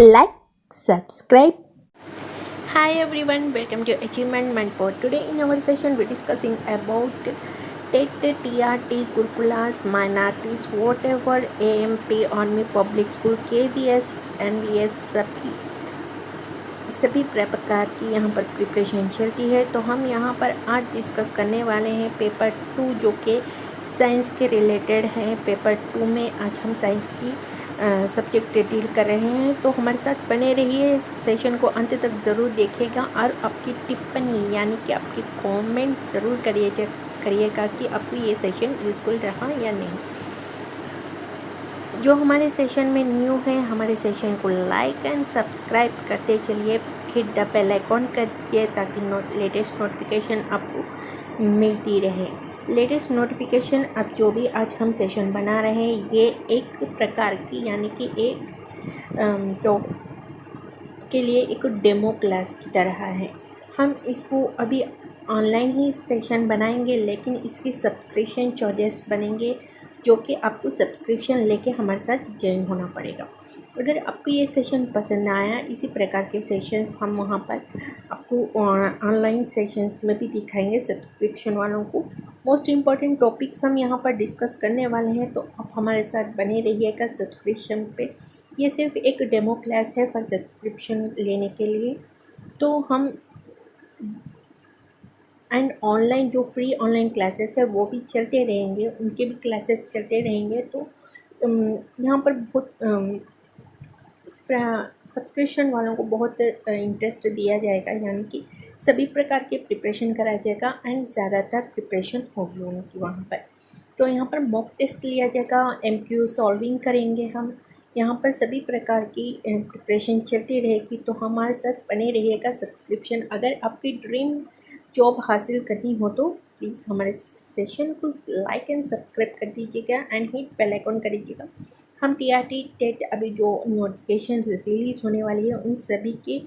like, subscribe. Hi everyone, welcome to Achievement Mentor. Today in our session we're discussing about TET, TRT, Kurkulas, minorities, whatever, AMP, Army Public School, KVS, NVS, सभी प्रकार की यहाँ पर preparation चलती है। तो हम यहाँ पर आज डिस्कस करने वाले हैं पेपर 2 जो कि साइंस के रिलेटेड है। पेपर 2 में आज हम साइंस की सब्जेक्ट डील कर रहे हैं। तो हमारे साथ बने रहिए, सेशन को अंत तक ज़रूर देखिएगा और आपकी टिप्पणी यानी कि आपकी कमेंट ज़रूर करिएगा कि आपको ये सेशन यूज़फुल रहा या नहीं। जो हमारे सेशन में न्यू है, हमारे सेशन को लाइक एंड सब्सक्राइब करते चलिए, हिट द बेल आइकॉन करिए ताकि लेटेस्ट नोटिफिकेशन आपको मिलती रहे। लेटेस्ट नोटिफिकेशन अब जो भी आज हम सेशन बना रहे हैं ये एक प्रकार की यानी कि एक टॉप के लिए एक डेमो क्लास की तरह है। हम इसको अभी ऑनलाइन ही सेशन बनाएंगे, लेकिन इसकी सब्सक्रिप्शन चार्जेस बनेंगे जो कि आपको सब्सक्रिप्शन लेके हमारे साथ ज्वाइन होना पड़ेगा। अगर आपको ये सेशन पसंद आया, इसी प्रकार के सेशंस हम वहाँ पर आपको ऑनलाइन सेशंस में भी दिखाएंगे सब्सक्रिप्शन वालों को। मोस्ट इम्पॉर्टेंट टॉपिक्स हम यहाँ पर डिस्कस करने वाले हैं, तो आप हमारे साथ बने रहिएगा सब्सक्रिप्शन पे। ये सिर्फ एक डेमो क्लास है फॉर सब्सक्रिप्शन लेने के लिए। तो हम एंड ऑनलाइन जो फ्री ऑनलाइन क्लासेस है वो भी चलते रहेंगे, उनके भी क्लासेस चलते रहेंगे। तो यहाँ पर बहुत सब्सक्रिप्शन वालों को बहुत इंटरेस्ट दिया जाएगा, यानी कि सभी प्रकार के प्रिपरेशन कराया जाएगा एंड ज़्यादातर प्रिपरेशन होगी उनकी वहाँ पर। तो यहाँ पर मॉक टेस्ट लिया जाएगा, MQ सॉल्विंग करेंगे हम। यहाँ पर सभी प्रकार की प्रिपरेशन चलती रहेगी। तो हमारे साथ बने रहिएगा सब्सक्रिप्शन। अगर आपकी ड्रीम जॉब हासिल करनी हो तो प्लीज़ हमारे सेशन को लाइक एंड सब्सक्राइब कर दीजिएगा एंड हिट बेल आइकॉन कर दीजिएगा। हम TRT टेट अभी जो नोटिफिकेशन रिलीज़ होने वाली है उन सभी के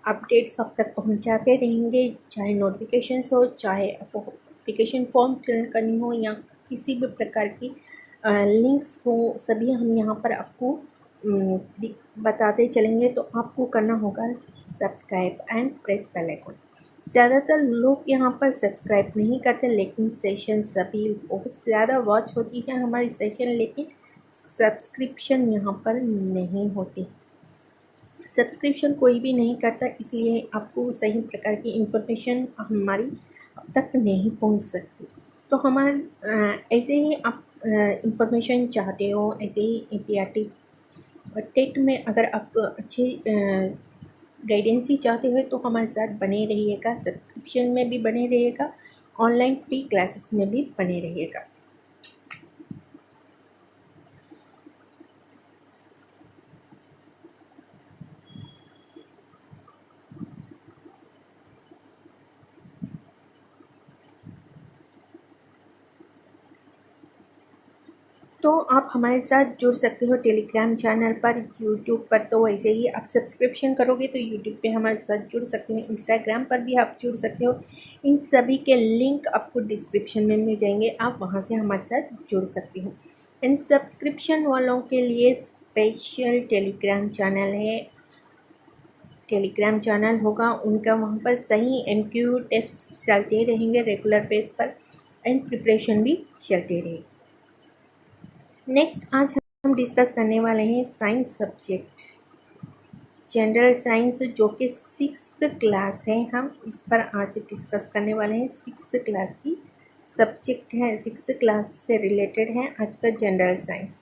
अपडेट्स आप तक पहुंचाते रहेंगे, चाहे नोटिफिकेशंस हो, चाहे आपको एप्लीकेशन फॉर्म फिल करनी हो या किसी भी प्रकार की लिंक्स हो, सभी हम यहाँ पर आपको बताते चलेंगे। तो आपको करना होगा subscribe and press bell icon. ज़्यादातर लोग यहाँ पर सब्सक्राइब नहीं करते, लेकिन सेशन सभी बहुत ज़्यादा वॉच होती है हमारी सेशन, लेकिन सब्सक्रिप्शन यहाँ पर नहीं होती। सब्सक्रिप्शन कोई भी नहीं करता, इसलिए आपको सही प्रकार की इंफॉर्मेशन हमारी अब तक नहीं पहुँच सकती। तो हमारे ऐसे ही आप इंफॉर्मेशन चाहते हो, ऐसे ही TRT टेट में अगर आप अच्छे गाइडेंस ही चाहते हो तो हमारे साथ बने रहिएगा, सब्सक्रिप्शन में भी बने रहिएगा, ऑनलाइन फ्री क्लासेस में भी बने रहिएगा। तो आप हमारे साथ जुड़ सकते हो टेलीग्राम चैनल पर, यूट्यूब पर तो वैसे ही आप सब्सक्रिप्शन करोगे तो यूट्यूब पे हमारे साथ जुड़ सकते हो, इंस्टाग्राम पर भी आप जुड़ सकते हो। इन सभी के लिंक आपको डिस्क्रिप्शन में मिल जाएंगे, आप वहां से हमारे साथ जुड़ सकते हो। इन सब्सक्रिप्शन वालों के लिए स्पेशल टेलीग्राम चैनल है, टेलीग्राम चैनल होगा उनका, वहाँ पर सही MQ टेस्ट चलते रहेंगे रेगुलर बेस पर एंड प्रिपरेशन भी चलते रहेगी। नेक्स्ट आज हम डिस्कस करने वाले हैं साइंस सब्जेक्ट, जनरल साइंस जो कि 6th क्लास है। हम इस पर आज डिस्कस करने वाले हैं, 6th क्लास की सब्जेक्ट है, 6th क्लास से रिलेटेड है आज का जनरल साइंस।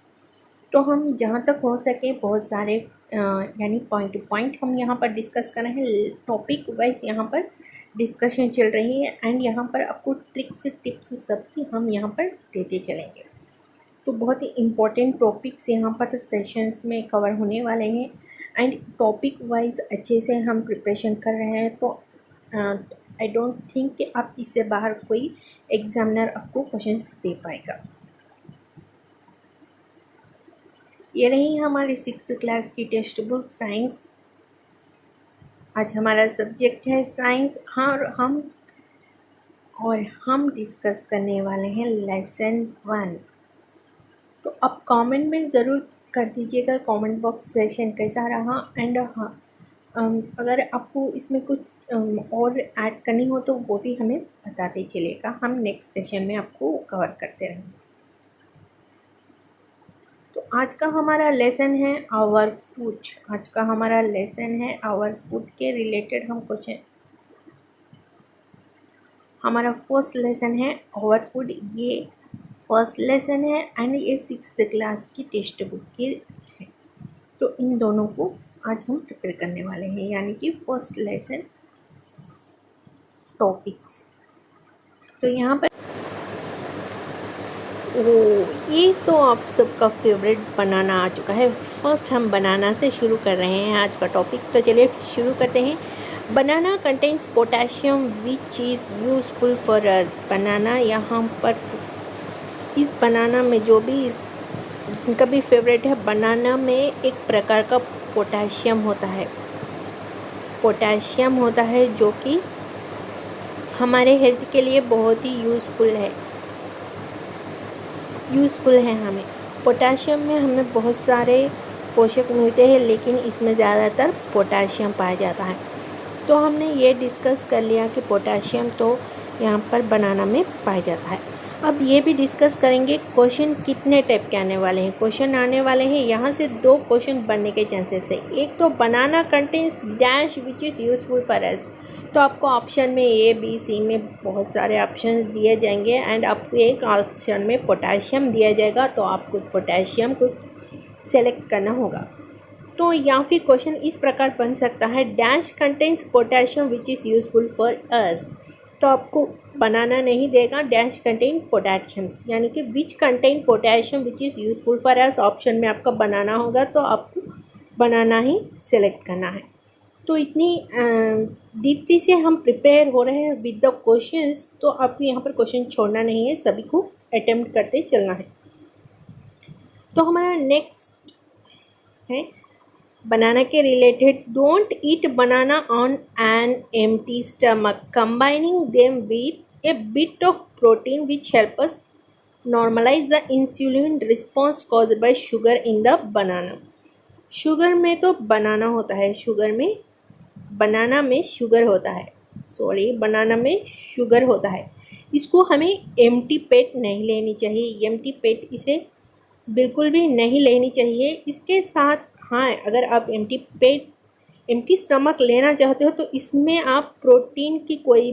तो हम जहाँ तक हो सके बहुत सारे यानी पॉइंट टू पॉइंट हम यहाँ पर डिस्कस कर रहे हैं, टॉपिक वाइज यहाँ पर डिस्कशन चल रही है एंड यहाँ पर आपको ट्रिक्स टिप्स सब भी हम यहाँ पर देते चलेंगे। तो बहुत ही इम्पोर्टेंट टॉपिक्स यहाँ पर सेशंस में कवर होने वाले हैं एंड टॉपिक वाइज अच्छे से हम प्रिपरेशन कर रहे हैं। तो आई डोंट थिंक कि आप इससे बाहर कोई एग्जामिनर आपको क्वेश्चंस दे पाएगा। ये रही हमारी 6th क्लास की टेक्स्ट बुक साइंस। आज हमारा सब्जेक्ट है साइंस। हाँ, और हम डिस्कस करने वाले हैं लेसन 1। तो आप कमेंट में ज़रूर कर दीजिएगा कमेंट बॉक्स सेशन कैसा रहा। एंड हाँ, अगर आपको इसमें कुछ और ऐड करनी हो तो वो भी हमें बताते चलिएगा, हम नेक्स्ट सेशन में आपको कवर करते रहेंगे। तो आज का हमारा लेसन है आवर फूड। आज का हमारा लेसन है आवर फूड के रिलेटेड हम क्वेश्चन, हमारा फर्स्ट लेसन है आवर फूड। ये फर्स्ट लेसन है एंड ये 6th क्लास की टेक्स्ट बुक की है। तो इन दोनों को आज हम प्रिपेयर करने वाले हैं, यानी कि फर्स्ट लेसन टॉपिक्स। तो यहाँ पर ये तो आप सबका फेवरेट बनाना आ चुका है। फर्स्ट हम बनाना से शुरू कर रहे हैं आज का टॉपिक। तो चलिए शुरू करते हैं। Banana contains potassium which is useful for us. Banana, यहाँ पर इस बनाना में जो भी जिनका भी फेवरेट है, बनाना में एक प्रकार का पोटेशियम होता है। पोटेशियम होता है जो कि हमारे हेल्थ के लिए बहुत ही यूज़फुल है। हमें पोटेशियम में हमें बहुत सारे पोषक मिलते हैं, लेकिन इसमें ज़्यादातर पोटेशियम पाया जाता है। तो हमने ये डिस्कस कर लिया कि पोटेशियम तो यहाँ पर बनाना में पाया जाता है। अब ये भी डिस्कस करेंगे क्वेश्चन कितने टाइप के आने वाले हैं। क्वेश्चन आने वाले हैं यहाँ से 2 क्वेश्चन बनने के चांसेस है। एक तो banana contains dash which is useful for us. तो आपको ऑप्शन में ए बी सी में बहुत सारे ऑप्शंस दिए जाएंगे एंड आपको एक ऑप्शन में पोटेशियम दिया जाएगा, तो आपको पोटेशियम को सेलेक्ट करना होगा। तो या फिर क्वेश्चन इस प्रकार बन सकता है, dash contains potassium which is useful for us. तो आपको बनाना नहीं देगा, डैश कंटेन पोटेशियम्स, यानी कि which contain potassium which is useful for us. Option में आपका बनाना होगा, तो आपको बनाना ही सेलेक्ट करना है। तो इतनी डीपली से हम प्रिपेयर हो रहे हैं विद द क्वेश्चंस, तो आपको यहाँ पर क्वेश्चन छोड़ना नहीं है, सभी को अटेम्प्ट करते चलना है। तो हमारा नेक्स्ट है बनाना के related, don't eat banana on an empty stomach, combining them with a bit of protein which help us normalize the insulin response caused by sugar in the banana. Sugar में तो बनाना होता है, बनाना में sugar होता है, बनाना में sugar होता है। इसको हमें एम्प्टी पेट नहीं लेनी चाहिए, एम्प्टी पेट इसे बिल्कुल भी नहीं लेनी चाहिए। इसके साथ हाँ, अगर आप एम्प्टी स्टमक लेना चाहते हो तो इसमें आप प्रोटीन की कोई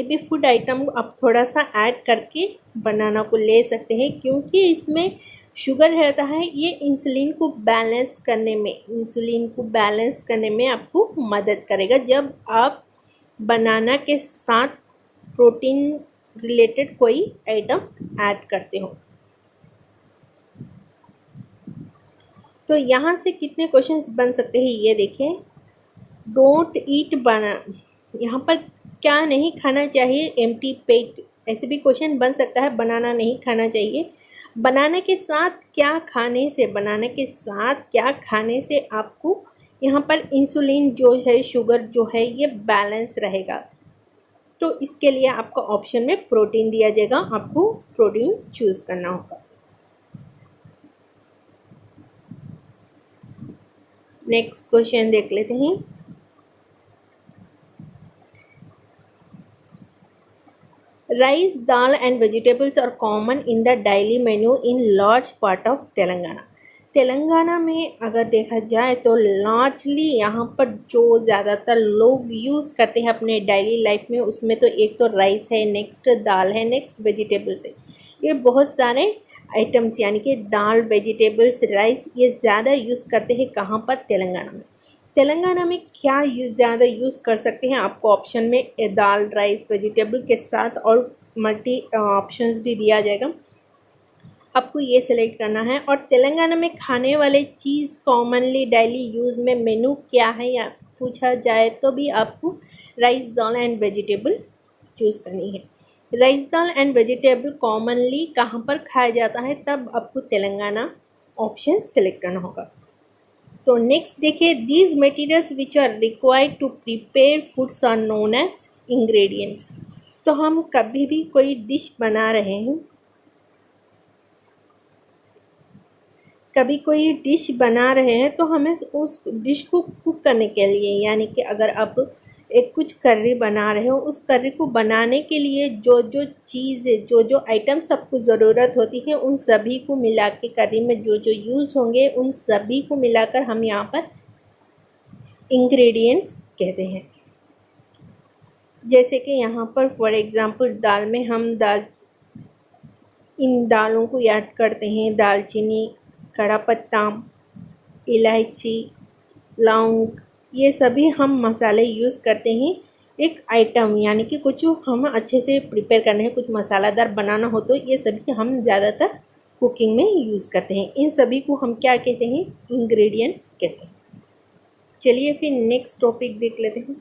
भी फूड आइटम आप थोड़ा सा ऐड करके बनाना को ले सकते हैं, क्योंकि इसमें शुगर रहता है। ये इंसुलिन को बैलेंस करने में आपको मदद करेगा जब आप बनाना के साथ प्रोटीन रिलेटेड कोई आइटम ऐड करते हो। तो यहाँ से कितने क्वेश्चंस बन सकते हैं ये देखिए। डोंट ईट बनाना, यहाँ पर क्या नहीं खाना चाहिए, एम्प्टी पेट, ऐसे भी क्वेश्चन बन सकता है। बनाना नहीं खाना चाहिए। बनाना के साथ क्या खाने से आपको यहाँ पर इंसुलिन जो है, शुगर जो है, ये बैलेंस रहेगा। तो इसके लिए आपको ऑप्शन में प्रोटीन दिया जाएगा, आपको प्रोटीन चूज करना होगा। नेक्स्ट क्वेश्चन देख लेते हैं। Rice, dal and vegetables are common in the daily menu in large part of Telangana. Telangana में अगर देखा जाए तो लार्जली यहाँ पर जो ज़्यादातर लोग यूज़ करते हैं अपने डेली लाइफ में, उसमें तो एक तो राइस है, नेक्स्ट दाल है, नेक्स्ट वेजिटेबल्स है। ये बहुत सारे आइटम्स, यानी कि दाल, वेजिटेबल्स, राइस, ये ज़्यादा यूज़ करते हैं। कहाँ पर? तेलंगाना में। तेलंगाना में क्या ज़्यादा यूज़ कर सकते हैं, आपको ऑप्शन में दाल, राइस, वेजिटेबल के साथ और मल्टी ऑप्शंस भी दिया जाएगा, आपको ये सिलेक्ट करना है। और तेलंगाना में खाने वाले चीज़ कॉमनली डेली यूज़ में मेनू क्या है या पूछा जाए तो भी आपको rice, dal and vegetable choose करनी है। Rice, dal and vegetable commonly कहाँ पर खाया जाता है, तब आपको तेलंगाना ऑप्शन सेलेक्ट करना होगा। तो नेक्स्ट देखिए, these materials which are required to prepare foods are known as ingredients. तो हम कभी भी कोई डिश बना रहे हैं कभी कोई डिश बना रहे हैं तो हमें उस डिश को कुक करने के लिए, यानी कि अगर आप एक कुछ कर्री बना रहे हो, उस कर्री को बनाने के लिए जो जो चीज़ें, जो जो आइटम्स आपको ज़रूरत होती है, उन सभी को मिला के कर्री में जो जो यूज़ होंगे उन सभी को मिलाकर हम यहाँ पर इंग्रेडिएंट्स कहते हैं। जैसे कि यहाँ पर फॉर एग्ज़ाम्पल दाल में हम इन दालों को ऐड करते हैं, दालचीनी, कड़ा पत्ता, इलायची, लौंग, ये सभी हम मसाले यूज़ करते हैं एक आइटम, यानी कि कुछ हम अच्छे से प्रिपेयर करने हैं, कुछ मसालादार बनाना हो तो ये सभी हम ज़्यादातर कुकिंग में यूज़ करते हैं। इन सभी को हम क्या कहते हैं? इंग्रेडिएंट्स कहते हैं। चलिए फिर नेक्स्ट टॉपिक देख लेते हैं।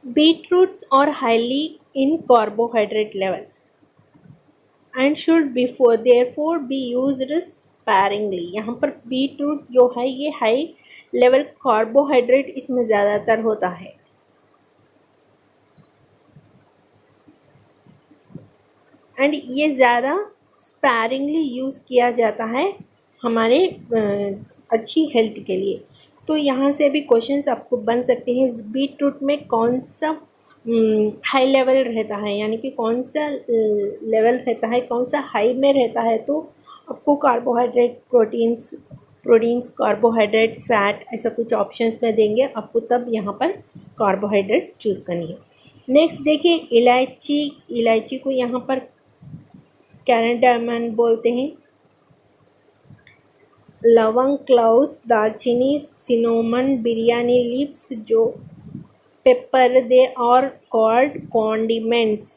बीटरूट्स are highly in carbohydrate level and should therefore be used sparingly। यहाँ पर बीटरूट जो है ये हाई लेवल कार्बोहाइड्रेट इसमें ज़्यादातर होता है, एंड ये ज़्यादा स्पैरिंगली यूज़ किया जाता है हमारे अच्छी हेल्थ के लिए। तो यहाँ से भी क्वेश्चंस आपको बन सकते हैं, बीटरूट में कौन सा हाई लेवल रहता है, यानी कि कौन सा लेवल रहता है, कौन सा हाई में रहता है। तो आपको कार्बोहाइड्रेट, प्रोटीन्स, कार्बोहाइड्रेट, फैट, ऐसा कुछ ऑप्शंस में देंगे आपको, तब यहाँ पर कार्बोहाइड्रेट चूज़ करनी है। नेक्स्ट देखिए इलायची को यहाँ पर कैरडामन बोलते हैं। लवंग, क्लोव्स, दालचीनी, सिनेमन, बिरयानी लीव्स, जो पेपर, दे और कॉल्ड कॉन्डिमेंट्स,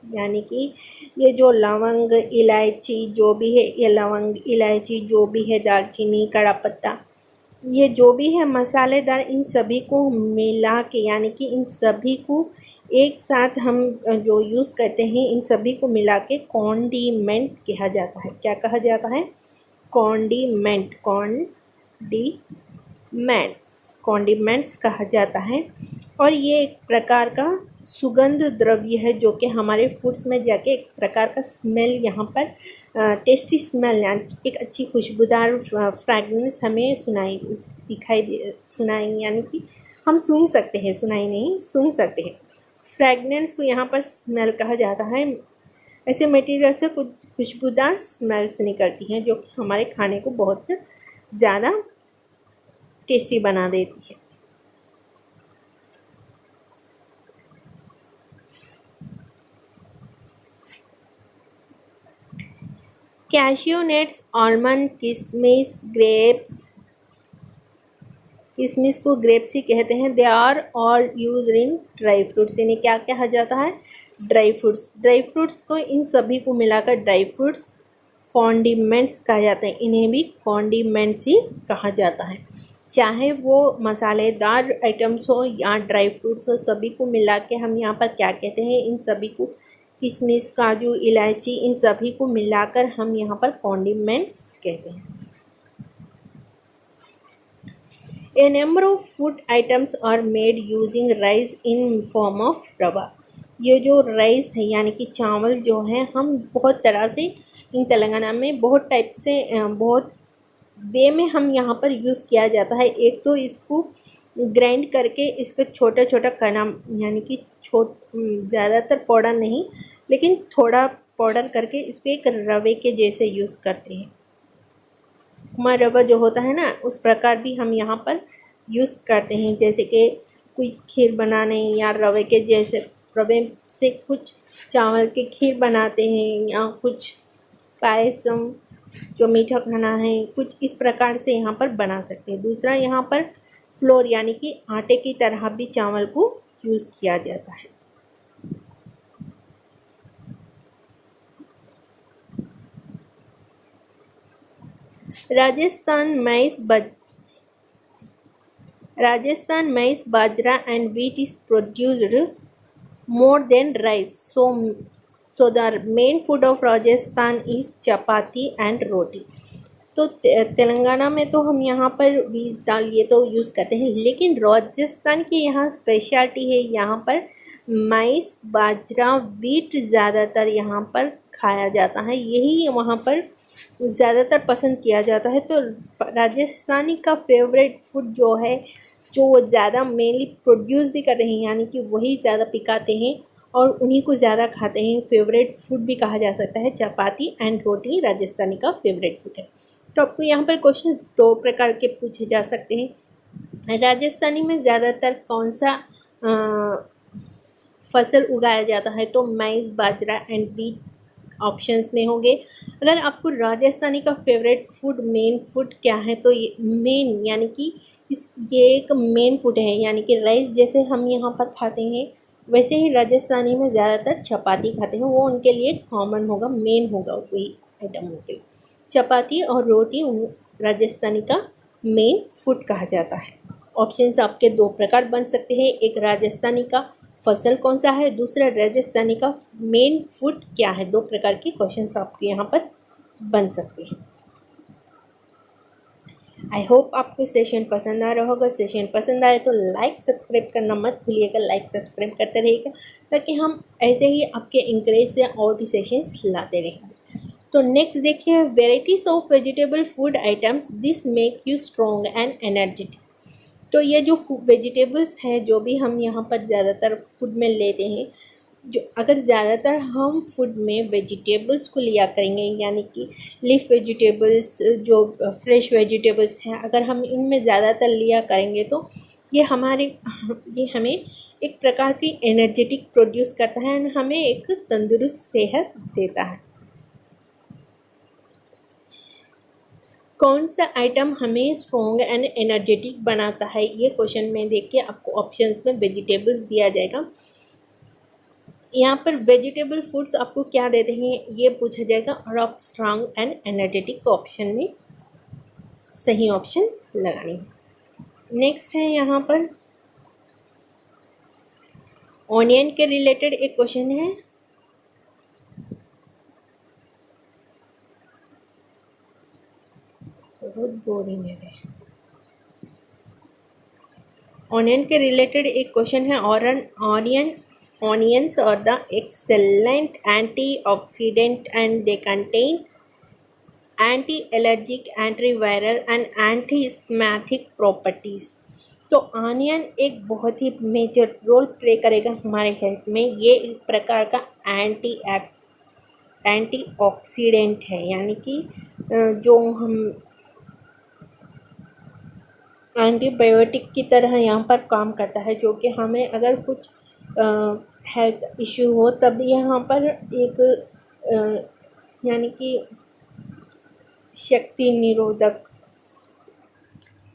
यानी कि ये जो लवंग, इलायची जो भी है, ये लवंग, इलायची जो भी है, दालचीनी, कड़ा पत्ता, ये जो भी है मसालेदार, इन सभी को मिला के, यानी कि इन सभी को एक साथ हम जो यूज़ करते हैं, इन सभी को मिला के कॉन्डिमेंट कहा जाता है। क्या कहा जाता है? कॉन्डिमेंट्स कहा जाता है। और ये एक प्रकार का सुगंध द्रव्य है जो कि हमारे फूड्स में जाके एक प्रकार का स्मेल, यहाँ पर टेस्टी स्मेल, एक अच्छी खुशबूदार फ्रैग्रेंस हमें सुनाई, यानी कि हम सूंघ सकते हैं, सुनाई नहीं, सूंघ सकते हैं। फ्रैग्रेंस को यहाँ पर स्मेल कहा जाता है। ऐसे मटेरियल से कुछ खुशबूदार स्मेल्स निकलती हैं जो कि हमारे खाने को बहुत ज़्यादा टेस्टी बना देती है। कैशियो नट्स, आलमंड, किशमिश, ग्रेप्स, किशमिश को ग्रेप्स ही कहते हैं। They are all use in dry fruits, इन्हें क्या कहा जाता है? ड्राई फ्रूट्स को, इन सभी को मिलाकर ड्राई फ्रूट्स कॉन्डिमेंट्स कहा जाता है। इन्हें भी कॉन्डिमेंट्स ही कहा जाता है, चाहे वो मसालेदार आइटम्स हो या ड्राई फ्रूट्स हो, सभी को मिला के हम यहाँ पर क्या कहते हैं? इन सभी को, किशमिश, काजू, इलायची, इन सभी को मिलाकर हम यहाँ पर कॉन्डिमेंट्स कहते हैं। A number of food items are made using rice in form of रवा। ये जो राइस है यानी कि चावल जो है, हम बहुत तरह से इन तेलंगाना में बहुत टाइप से, बहुत वे में हम यहाँ पर यूज़ किया जाता है। एक तो इसको ग्राइंड करके इसका छोटा छोटा कना, यानी कि ज़्यादातर पाउडर नहीं लेकिन थोड़ा पाउडर करके इसको एक रवे के जैसे यूज़ करते हैं। उपमा रवा जो होता है ना, उस प्रकार भी हम यहाँ पर यूज़ करते हैं। जैसे कि कोई खीर बनाने या रवे के जैसे, रवे से कुछ चावल के खीर बनाते हैं, या कुछ पायसम जो मीठा खाना है, कुछ इस प्रकार से यहाँ पर बना सकते हैं। दूसरा, यहाँ पर फ्लोर यानी कि आटे की तरह भी चावल को यूज़ किया जाता है। Rajasthan maize, bajra and wheat is produced more than rice. So the main food of Rajasthan is chapati and roti. तो तेलंगाना में तो हम यहाँ पर वीट, दाल ये तो यूज़ करते हैं, लेकिन राजस्थान की यहाँ स्पेशलिटी है, यहाँ पर माइस, बाजरा, वीट ज़्यादातर यहाँ पर खाया जाता है, यही वहाँ पर ज़्यादातर पसंद किया जाता है। तो राजस्थानी का फेवरेट फूड जो है, जो वो ज़्यादा मेनली प्रोड्यूस भी करते हैं, यानी कि वही ज़्यादा पिकाते हैं और उन्हीं को ज़्यादा खाते हैं, फेवरेट फूड भी कहा जा सकता है। चपाती एंड रोटी राजस्थानी का फेवरेट फूड है। तो आपको यहाँ पर क्वेश्चन दो प्रकार के पूछे जा सकते हैं। राजस्थानी में ज़्यादातर कौन सा फसल उगाया जाता है? तो माइस, बाजरा एंड वीट ऑप्शंस में होंगे। अगर आपको राजस्थानी का फेवरेट फूड, मेन फूड क्या है, तो ये मेन यानी कि ये एक मेन फूड है, यानी कि राइस जैसे हम यहाँ पर खाते हैं वैसे ही राजस्थानी में ज़्यादातर चपाती खाते हैं। वो उनके लिए कॉमन होगा, मेन होगा वही आइटम उनके लिए। चपाती और रोटी राजस्थानी का मेन फूड कहा जाता है। ऑप्शंस आपके दो प्रकार बन सकते हैं, एक राजस्थानी का फसल कौन सा है, दूसरा राजस्थानी का मेन फूड क्या है। दो प्रकार के क्वेश्चंस आपके यहाँ पर बन सकते हैं। आई होप आपको सेशन पसंद आ रहा होगा। सेशन पसंद आए तो लाइक सब्सक्राइब करना मत भूलिएगा, लाइक सब्सक्राइब करते रहिएगा ताकि हम ऐसे ही आपके इंकरेज से और भी सेशंस लाते रहेंगे। तो नेक्स्ट देखिए, varieties of vegetable food items this make you strong and energetic. तो ये जो वेजिटेबल्स हैं, जो भी हम यहाँ पर ज़्यादातर फूड में लेते हैं, जो अगर ज़्यादातर हम फूड में वेजिटेबल्स को लिया करेंगे, यानी कि लीफ वेजिटेबल्स, जो फ्रेश वेजिटेबल्स हैं, अगर हम इनमें ज़्यादातर लिया करेंगे तो ये हमें एक प्रकार की एनर्जेटिक प्रोड्यूस करता है और हमें एक तंदुरुस्त सेहत देता है। कौन सा आइटम हमें स्ट्रॉन्ग एंड एनर्जेटिक बनाता है? ये क्वेश्चन में देखिए आपको ऑप्शंस में वेजिटेबल्स दिया जाएगा। यहाँ पर वेजिटेबल फूड्स आपको क्या देते हैं ये पूछा जाएगा और आप स्ट्रॉन्ग एंड एनर्जेटिक ऑप्शन में सही ऑप्शन लगानी है। नेक्स्ट है यहाँ पर ऑनियन के रिलेटेड एक क्वेश्चन है। बहुत बोरिंग है। ऑनियन के रिलेटेड एक क्वेश्चन है। Onions are the excellent antioxidant and they contain anti-allergic, antiviral and anti-asthmatic properties। तो ऑनियन एक बहुत ही मेजर रोल प्ले करेगा हमारे हेल्थ में। ये एक प्रकार का एंटीऑक्सीडेंट है, यानी कि जो हम एंटीबायोटिक की तरह यहाँ पर काम करता है, जो कि हमें अगर कुछ हेल्थ इश्यू हो तब यहाँ पर एक यानी कि शक्ति निरोधक,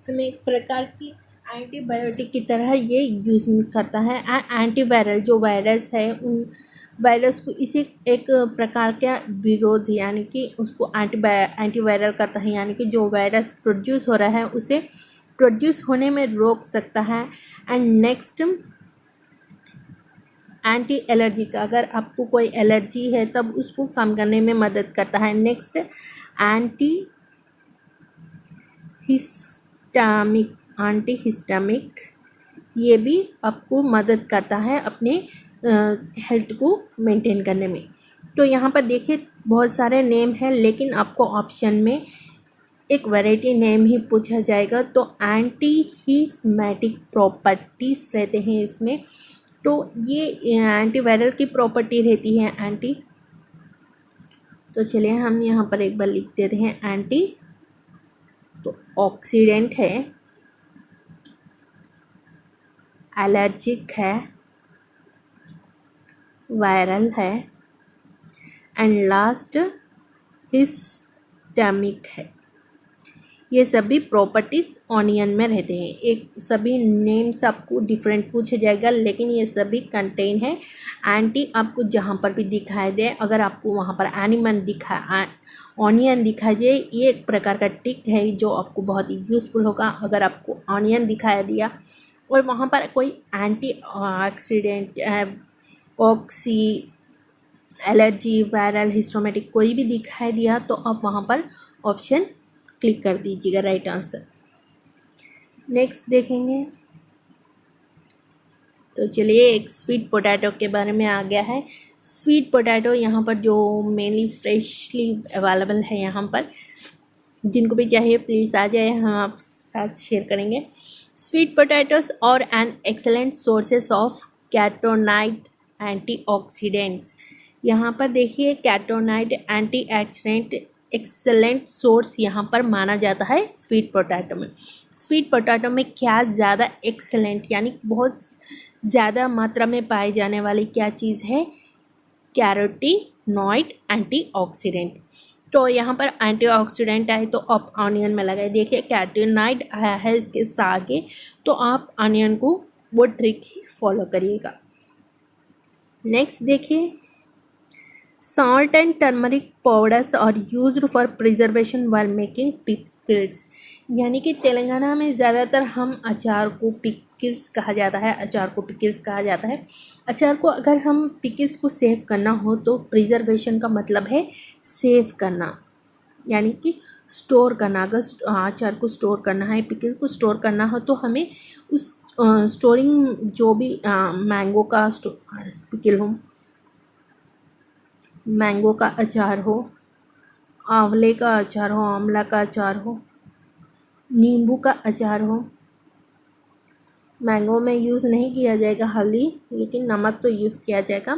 हमें एक प्रकार की एंटीबायोटिक की तरह ये यूज़ करता है। एंटीवायरल जो वायरस है, उन वायरस को इसी एक प्रकार का विरोध, यानी कि उसको एंटीवायरल करता है, यानी कि जो वायरस प्रोड्यूस हो रहा है उसे प्रोड्यूस होने में रोक सकता है। एंड नेक्स्ट एंटी एलर्जी का, अगर आपको कोई एलर्जी है तब उसको कम करने में मदद करता है। नेक्स्ट एंटी हिस्टामिक, ये भी आपको मदद करता है अपने हेल्थ को मेंटेन करने में। तो यहाँ पर देखिए बहुत सारे नेम हैं, लेकिन आपको ऑप्शन में एक वैरायटी नेम ही पूछा जाएगा। तो एंटी हिस्टैमिक प्रॉपर्टीज़ रहते हैं इसमें। तो ये एंटीवायरल की प्रॉपर्टी रहती है एंटी। तो चलिए हम यहाँ पर एक बार लिख देते हैं एंटी। तो ऑक्सीडेंट है, एलर्जिक है, वायरल है एंड लास्ट हिस्टैमिक है। ये सभी प्रॉपर्टीज़ ऑनियन में रहते हैं। एक सभी नेम्स आपको डिफरेंट पूछा जाएगा, लेकिन ये सभी कंटेन है एंटी। आपको जहाँ पर भी दिखाई दे, अगर आपको वहाँ पर ऑनियन दिखाई दे, ये एक प्रकार का टिक है जो आपको बहुत ही यूज़फुल होगा। अगर आपको ऑनियन दिखाई दिया और वहाँ पर कोई antioxidant, oxy, allergy, viral, हिस्टोमेटिक कोई भी दिखाई दिया तो आप वहाँ पर ऑप्शन क्लिक कर दीजिएगा राइट आंसर। नेक्स्ट देखेंगे। तो चलिए एक स्वीट पोटैटो के बारे में आ गया है। स्वीट पोटैटो यहाँ पर जो मेनली फ्रेशली अवेलेबल है यहाँ पर, जिनको भी चाहिए प्लीज़ आ जाए, हम आप साथ शेयर करेंगे। स्वीट पोटैटोस और an excellent sources of carotenoid antioxidants. यहाँ पर देखिए कैटोनाइड एंटीऑक्सीडेंट एक्सेलेंट सोर्स यहाँ पर माना जाता है स्वीट पोटैटो में। स्वीट पोटैटो में क्या ज़्यादा एक्सेलेंट यानी बहुत ज़्यादा मात्रा में पाए जाने वाली क्या चीज़ है, कैरोटीनॉइड एंटीऑक्सीडेंट। तो यहाँ पर एंटीऑक्सीडेंट आए तो आप ऑनियन में लगाए, देखिए कैरोटीनॉइड आया है इसके आगे, तो आप ऑनियन को वो ट्रिक ही फॉलो करिएगा। नेक्स्ट देखिए salt and turmeric powders are used for preservation while making pickles. यानी कि तेलंगाना में ज़्यादातर हम अचार को पिकल्स कहा जाता है, अचार को पिकल्स कहा जाता है। अचार को अगर हम पिकल्स को सेव करना हो तो प्रिजर्वेशन का मतलब है सेव करना, यानी कि स्टोर करना। अगर अचार को स्टोर करना है, पिकल को स्टोर करना हो तो हमें उस स्टोरिंग जो भी मैंगो का पिकल हो, मैंगो का अचार हो, आंवले का अचार हो, आंवला का अचार हो, नींबू का अचार हो। मैंगो में यूज़ नहीं किया जाएगा हल्दी, लेकिन नमक तो यूज़ किया जाएगा,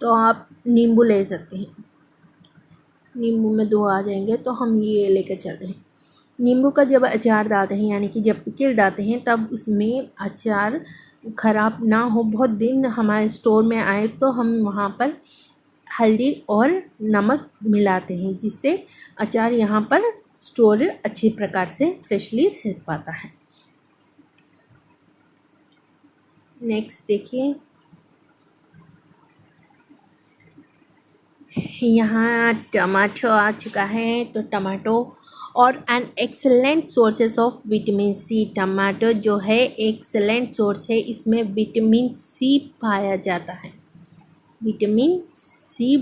तो आप नींबू ले सकते हैं। नींबू में 2 आ जाएंगे तो हम ये लेकर चलते हैं। नींबू का जब अचार डालते हैं यानी कि जब पिकल डालते हैं तब उसमें अचार ख़राब ना हो, बहुत दिन हमारे स्टोर में आए, तो हम वहाँ पर हल्दी और नमक मिलाते हैं, जिससे अचार यहाँ पर स्टोर अच्छी प्रकार से फ्रेशली रह पाता है। नेक्स्ट देखिए यहाँ टमाटो आ चुका है, तो tomato are an excellent sources of vitamin C. Tomato जो है एक्सेलेंट सोर्स है, इसमें विटामिन सी पाया जाता है, विटामिन सी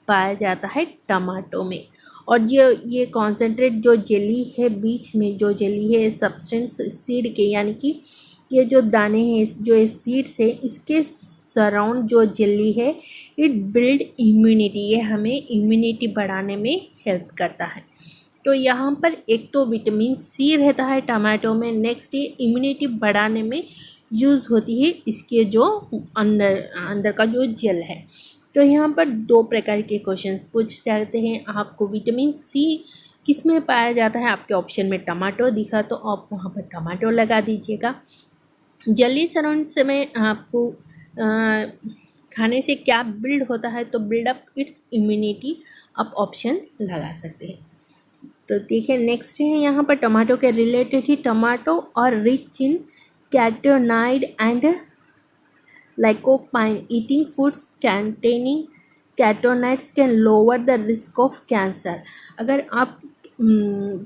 पाया जाता है टमाटो में। और ये कॉन्सेंट्रेट जो जेली है, बीच में जो जेली है सब्सटेंस सीड के, यानी कि ये जो दाने हैं जो सीड्स है इसके सराउंड जो जेली है, इट बिल्ड इम्यूनिटी, ये हमें इम्यूनिटी बढ़ाने में हेल्प करता है। तो यहाँ पर एक तो विटामिन सी रहता है टमाटो में, नेक्स्ट ये इम्यूनिटी बढ़ाने में यूज़ होती है इसके जो अंदर का जो जेल है। तो यहाँ पर 2 प्रकार के क्वेश्चंस पूछ जाते हैं आपको, विटामिन सी किस में पाया जाता है, आपके ऑप्शन में टमाटो दिखा तो आप वहाँ पर टमाटो लगा दीजिएगा। जेली सराउंड से में आपको खाने से क्या बिल्ड होता है, तो बिल्डअप इट्स इम्यूनिटी, आप ऑप्शन लगा सकते हैं। तो देखिए नेक्स्ट है यहाँ पर टमाटो के रिलेटेड ही, tomato are rich in carotenoid and lycopene, eating foods containing carotenoids can lower the risk of cancer. अगर आप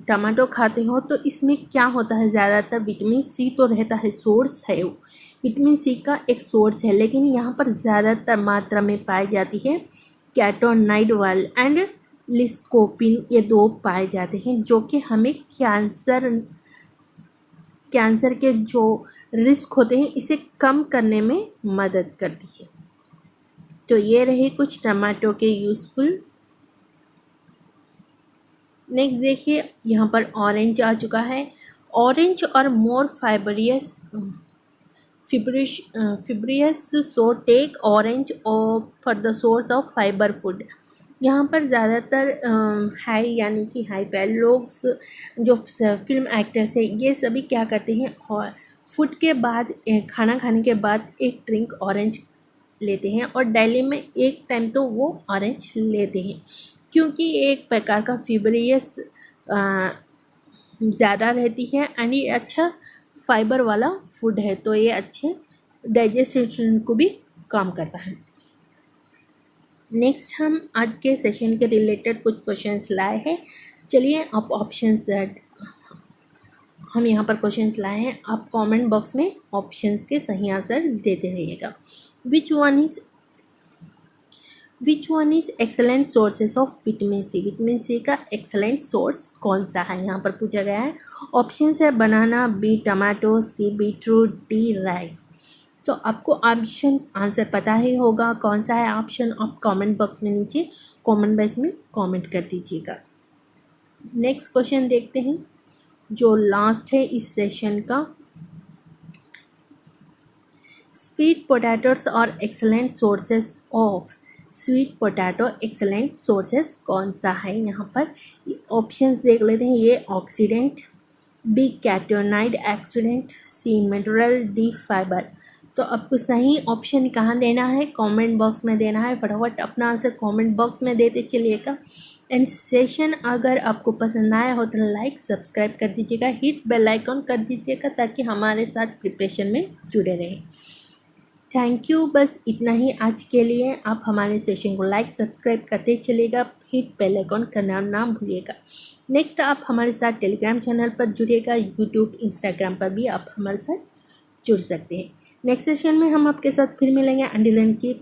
टमाटो खाते हो तो इसमें क्या होता है, ज़्यादातर विटामिन सी तो रहता है, सोर्स है वो, विटामिन सी का एक सोर्स है, लेकिन यहाँ पर ज़्यादातर मात्रा में पाई जाती है कैटोनाइड वाल एंड लिस्कोपिन, ये 2 पाए जाते हैं जो कि हमें कैंसर के जो रिस्क होते हैं इसे कम करने में मदद करती है। तो ये रहे कुछ टमाटो के यूज़फुल। नेक्स्ट देखिए यहाँ पर ऑरेंज आ चुका है। Orange are more fibrous so take orange for the source of fibre food. यहाँ पर ज़्यादातर हाई यानी कि हाई पैल लोग जो फिल्म एक्टर्स है ये सभी क्या करते हैं, और फूड के बाद खाना खाने के बाद एक ड्रिंक ऑरेंज लेते हैं, और डेली में एक टाइम तो वो ऑरेंज लेते हैं, क्योंकि एक प्रकार का फिब्रियस ज़्यादा रहती है एंड ये अच्छा फाइबर वाला फूड है, तो ये अच्छे डाइजेशन को भी काम करता है। नेक्स्ट हम आज के सेशन के रिलेटेड कुछ क्वेश्चंस लाए हैं। चलिए आप ऑप्शंस हम यहाँ पर क्वेश्चंस लाए हैं, आप कमेंट बॉक्स में ऑप्शंस के सही आंसर देते रहिएगा। Which one is excellent sources of vitamin C. Vitamin C का एक्सेलेंट सोर्स कौन सा है, यहाँ पर पूछा गया है। ऑप्शन है बनाना, बी टमाटो, सी बीटरूट, डी राइस। तो आपको ऑप्शन आंसर पता ही होगा कौन सा है ऑप्शन, आप कमेंट बॉक्स में नीचे कमेंट बॉक्स में कमेंट कर दीजिएगा। नेक्स्ट क्वेश्चन देखते हैं जो लास्ट है इस सेशन का। स्वीट पोटैटोस और excellent sources of sweet potato excellent sources कौन सा है? यहाँ पर ऑप्शंस देख लेते हैं। ये ऑक्सीडेंट, बी कैटोनाइड ऑक्सीडेंट, सी मिनरल, डी फाइबर। तो आपको सही ऑप्शन कहाँ देना है? कमेंट बॉक्स में देना है। फटाफट अपना आंसर कमेंट बॉक्स में देते चलिएगा। एंड सेशन अगर आपको पसंद आया हो तो लाइक सब्सक्राइब कर दीजिएगा, हिट बेल आइकन कर दीजिएगा ताकि हमारे साथ प्रिपरेशन में जुड़े रहें। थैंक यू, बस इतना ही आज के लिए। आप हमारे सेशन को लाइक सब्सक्राइब करते चलिएगा, हिट बेल आइकन करना ना भूलिएगा। नेक्स्ट आप हमारे साथ टेलीग्राम चैनल पर जुड़िएगा, यूट्यूब इंस्टाग्राम पर भी आप हमारे साथ जुड़ सकते हैं। नेक्स्ट सेशन में हम आपके साथ फिर मिलेंगे। Until then keep